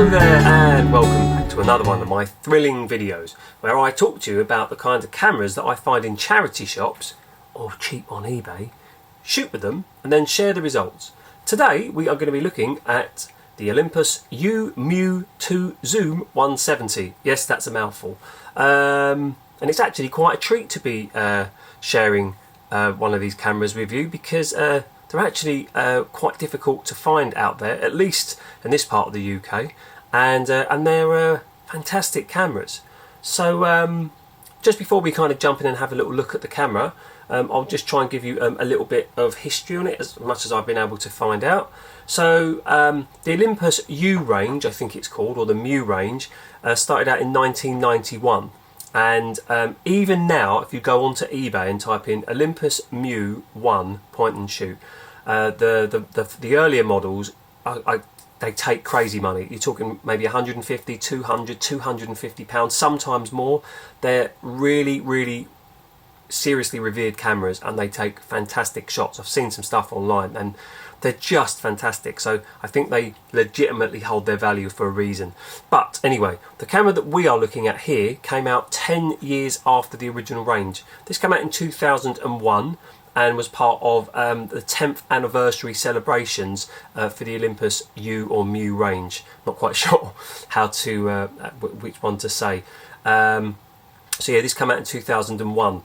Hello there and welcome back to another one of my thrilling videos where I talk to you about the kinds of cameras that I find in charity shops or cheap on eBay, shoot with them and then share the results. Today we are going to be looking at the Olympus U-Mu2 Zoom 170. Yes, that's a mouthful. And it's actually quite a treat to be sharing one of these cameras with you because they're actually quite difficult to find out there, at least in this part of the UK, and they're fantastic cameras. So just before we kind of jump in and have a little look at the camera, I'll just try and give you a little bit of history on it, as much as I've been able to find out. So the Olympus U range, I think it's called, or the Mu range, started out in 1991. And even now, if you go onto eBay and type in Olympus Mu 1 point and shoot, the earlier models, they take crazy money. You're talking maybe 150, 200, 250 pounds, sometimes more. They're really seriously revered cameras and they take fantastic shots. I've seen some stuff online and they're just fantastic, so I think they legitimately hold their value for a reason. But anyway, the camera that we are looking at here came out 10 years after the original range. This came out in 2001 and was part of the 10th anniversary celebrations for the Olympus U or Mu range. Not quite sure how to which one to say. So yeah, this came out in 2001.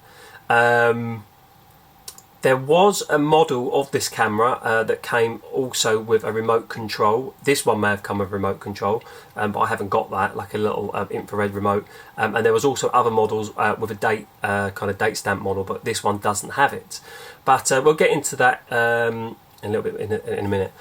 There was a model of this camera that came also with a remote control. This one may have come with remote control, but I haven't got that, like a little infrared remote. And there was also other models with a date, kind of date stamp model, but this one doesn't have it. But we'll get into that a little bit in a minute.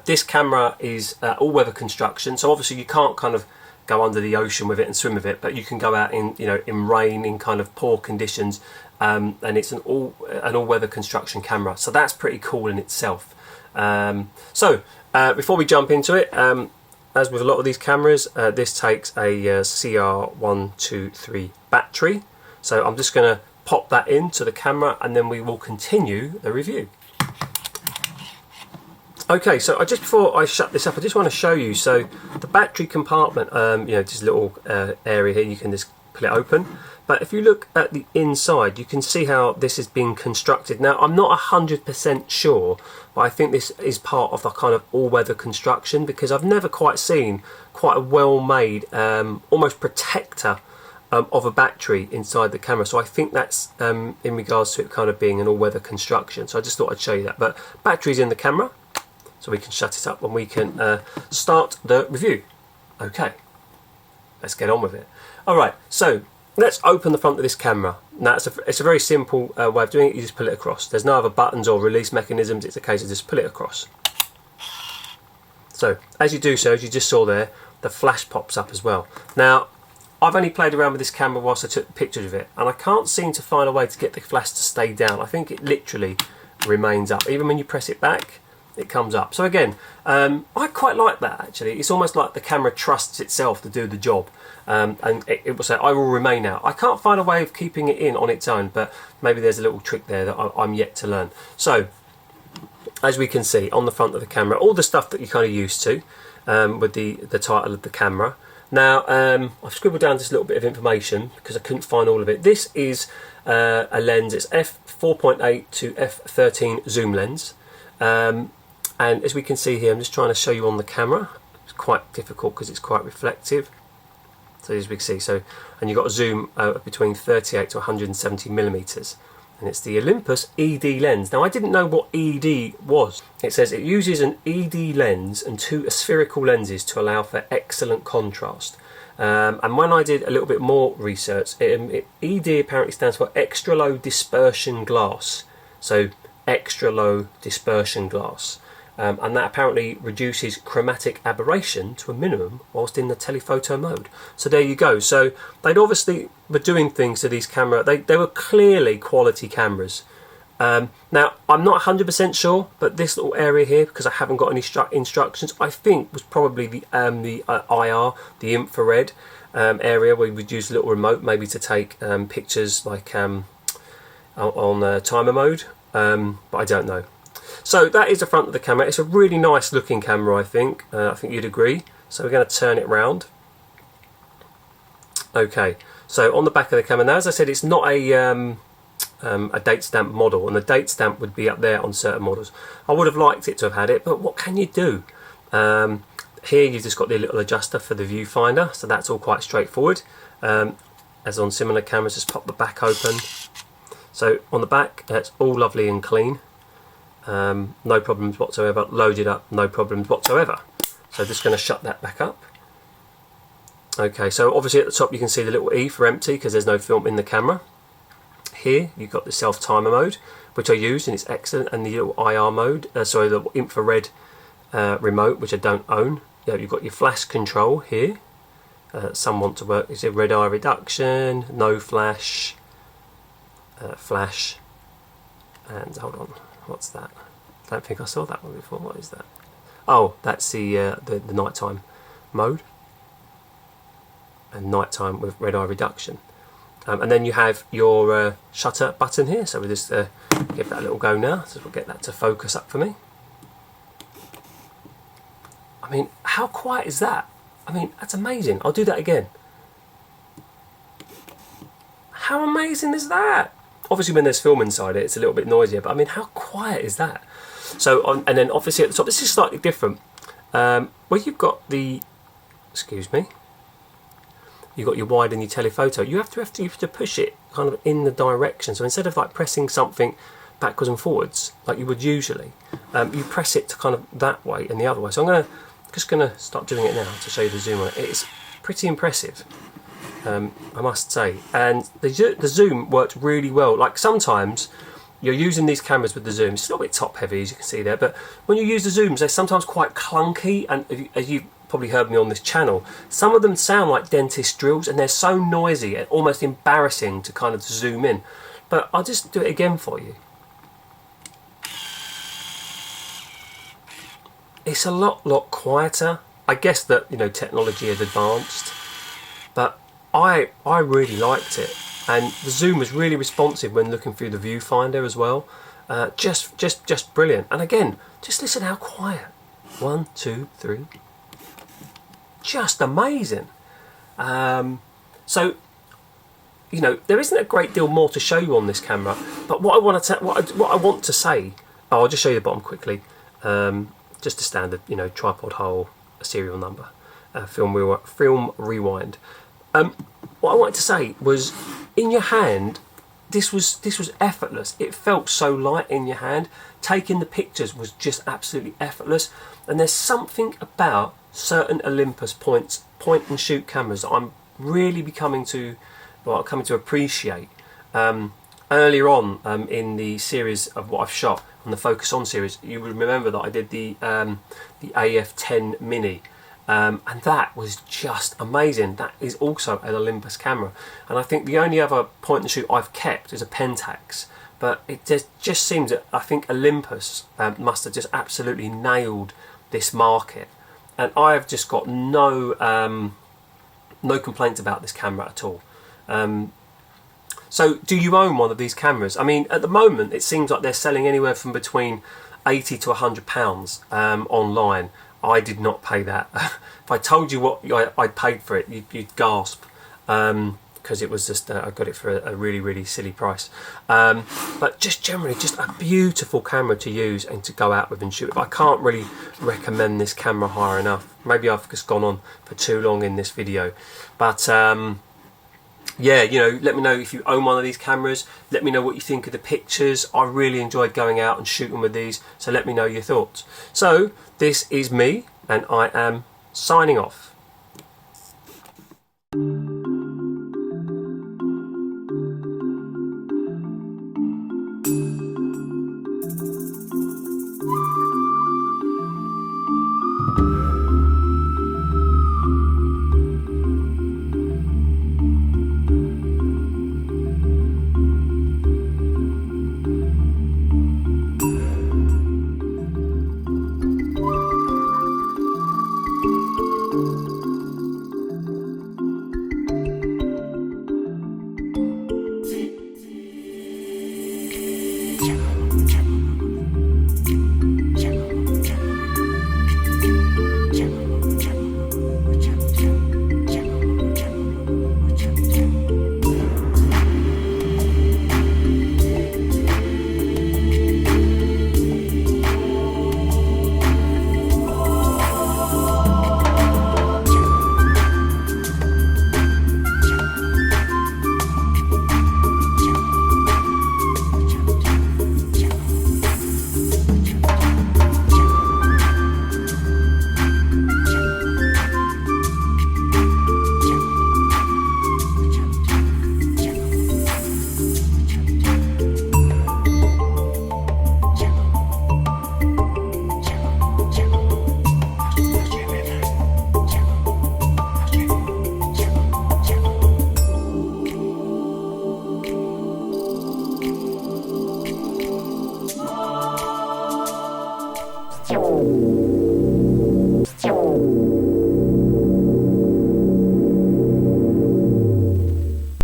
This camera is all-weather construction, so obviously you can't kind of go under the ocean with it and swim with it, but you can go out in, you know, in rain, in kind of poor conditions. And it's an all-weather construction camera, so that's pretty cool in itself. Before we jump into it, as with a lot of these cameras, this takes a CR123 battery. So I'm just going to pop that into the camera and then we will continue the review. Okay, so just before I shut this up, I just want to show you. So the battery compartment, you know, this little area here, you can just pull it open. But if you look at the inside, you can see how this is being constructed. Now, I'm not 100% sure, but I think this is part of the kind of all-weather construction because I've never quite seen quite a well-made, almost protector of a battery inside the camera. So I think that's in regards to it kind of being an all-weather construction. So I just thought I'd show you that. But battery's in the camera, so we can shut it up and we can start the review. Okay, let's get on with it. All right, so let's open the front of this camera. Now it's a very simple way of doing it. You just pull it across. There's no other buttons or release mechanisms. It's a case of just pull it across. So as you do so, as you just saw there, the flash pops up as well. Now I've only played around with this camera whilst I took pictures of it, and I can't seem to find a way to get the flash to stay down. I think it literally remains up. Even when you press it back, it comes up. So again, I quite like that actually. It's almost like the camera trusts itself to do the job. And it will say, I will remain out. I can't find a way of keeping it in on its own, but maybe there's a little trick there that I'm yet to learn. So, as we can see on the front of the camera, all the stuff that you're kind of used to with the title of the camera. Now, I've scribbled down just a little bit of information because I couldn't find all of it. This is a lens, it's f4.8 to f13 zoom lens. And as we can see here, I'm just trying to show you on the camera. It's quite difficult because it's quite reflective. So as we can see, and you've got a zoom between 38 to 170 millimeters, and it's the Olympus ED lens. Now I didn't know what ED was. It says it uses an ED lens and two spherical lenses to allow for excellent contrast. And when I did a little bit more research, ED apparently stands for extra low dispersion glass. So extra low dispersion glass. And that apparently reduces chromatic aberration to a minimum whilst in the telephoto mode. So there you go. So they'd obviously were doing things to these cameras. They were clearly quality cameras. Now I'm not 100% sure, but this little area here, because I haven't got any instructions, I think was probably the IR, the infrared area where we would use a little remote maybe to take pictures like on timer mode, but I don't know. So that is the front of the camera. It's a really nice looking camera, I think. I think you'd agree. So we're going to turn it round. Okay, so on the back of the camera, now as I said, it's not a date stamp model, and the date stamp would be up there on certain models. I would have liked it to have had it, but what can you do? Here you've just got the little adjuster for the viewfinder, so that's all quite straightforward. As on similar cameras, just pop the back open. So on the back, that's all lovely and clean. No problems whatsoever. Loaded up, no problems whatsoever. So just going to shut that back up. Okay, so obviously at the top you can see the little E for empty because there's no film in the camera. Here you've got the self timer mode, which I use and it's excellent, and the little IR mode, the infrared remote, which I don't own. Yeah, you've got your flash control here. Some want to work. Is it red eye reduction, no flash, flash, and hold on, what's that? I don't think I saw that one before. What is that? Oh, that's the nighttime mode, and nighttime with red eye reduction. And then you have your shutter button here, so we'll just give that a little go now. So we'll get that to focus up for me. I mean, how quiet is that? I mean, that's amazing. I'll do that again. How amazing is that? Obviously when there's film inside it, it's a little bit noisier, but I mean, how quiet is that? So, and then obviously at the top, this is slightly different. Where you've got the, excuse me, you've got your wide and your telephoto, you have to push it kind of in the direction. So instead of like pressing something backwards and forwards like you would usually, you press it to kind of that way and the other way. So I'm just going to start doing it now to show you the zoom on it. It's pretty impressive, I must say. And the zoom worked really well. Like sometimes you're using these cameras with the zoom, it's a little bit top heavy as you can see there, but when you use the zooms, they're sometimes quite clunky, and as you've probably heard me on this channel, some of them sound like dentist drills and they're so noisy and almost embarrassing to kind of zoom in. But I'll just do it again for you. It's a lot quieter. I guess that, you know, technology has advanced, but I really liked it, and the zoom was really responsive when looking through the viewfinder as well. Just brilliant. And again, just listen how quiet. 1, 2, 3. Just amazing. So, you know, there isn't a great deal more to show you on this camera, but what I want to say, I'll just show you the bottom quickly. Just a standard, you know, tripod hole, a serial number, film rewind. What I wanted to say was, in your hand, this was effortless. It felt so light in your hand. Taking the pictures was just absolutely effortless. And there's something about certain Olympus point and shoot cameras that I'm really coming to appreciate. Earlier on in the series of what I've shot on the Focus On series, you would remember that I did the AF10 Mini, and that was just amazing. That is also an Olympus camera, and I think the only other point and shoot I've kept is a Pentax, but it just seems that I think Olympus must have just absolutely nailed this market, and I have just got no complaints about this camera at all. So do you own one of these cameras? I mean, at the moment it seems like they're selling anywhere from between £80 to £100 online. I did not pay that. If I told you what I paid for it, you'd gasp, because it was just I got it for a really silly price. But just generally, just a beautiful camera to use and to go out with and shoot. I can't really recommend this camera higher enough. Maybe I've just gone on for too long in this video, but yeah, you know, let me know if you own one of these cameras. Let me know what you think of the pictures. I really enjoyed going out and shooting with these, so let me know your thoughts. So this is me, and I am signing off.